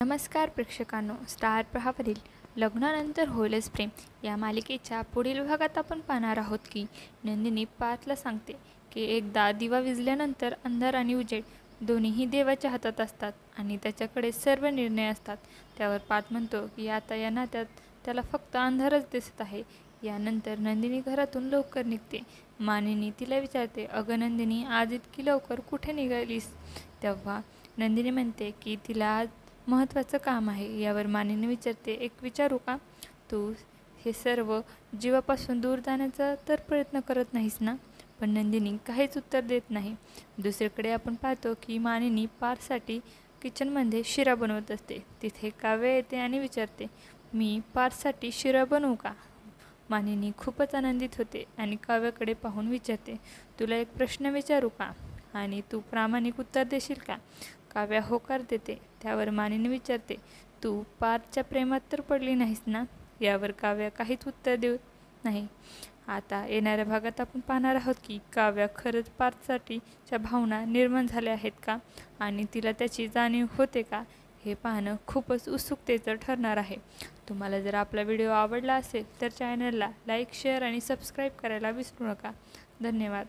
नमस्कार प्रेक्षकांनो, स्टार प्रवाहावरील लग्नानंतर होईलच प्रेम या मालिकेच्या पुढील भागात आपण पाहणार आहोत की नंदिनी पार्थला सांगते की एकदा दिवा विझल्यानंतर अंधार आणि उजेड दोन्हीही देवाच्या हातात असतात आणि त्याच्याकडे सर्व निर्णय असतात। त्यावर पार्थ म्हणतो की आता या नात्यात त्याला फक्त अंधारच दिसत आहे। यानंतर नंदिनी घरातून लवकर निघते। मानिनी तिला विचारते, अगं नंदिनी, आज इतकी लवकर कुठे निघालीस? तेव्हा नंदिनी म्हणते की तिला आज महत्त्वाचं काम आहे। यावर मानिनी विचारते, एक विचारू का? तू हे सर्व जीवापासून दूर जाण्याचा तर प्रयत्न करत नाहीस ना? पण नंदिनी काहीच उत्तर देत नाही। दुसरीकडे आपण पाहतो की मानिनी पार्थसाठी किचनमध्ये शिरा बनवत असते। तिथे काव्य येते आणि विचारते, मी पार्थसाठी शिरा बनवू का? मानिनी खूपच आनंदित होते आणि काव्याकडे पाहून विचारते, तुला एक प्रश्न विचारू का आणि तू प्रामाणिक उत्तर देशील का? काव्या होकार देते। त्यावर मानिनी विचारते, तू पार्थच्या प्रेमात तर पडली नाहीस ना? यावर काव्या काहीच उत्तर देत नाही। आता येणाऱ्या भागात आपण पाहणार आहोत की काव्या खरंच पार्थसाठीच्या भावना निर्माण झाल्या आहेत का आणि तिला त्याची जाणीव होते का, हे पाहणं खूपच उत्सुकतेचं ठरणार आहे। तुम्हाला जर आपला व्हिडिओ आवडला असेल तर चॅनलला लाईक, शेअर आणि सबस्क्राईब करायला विसरू नका। धन्यवाद।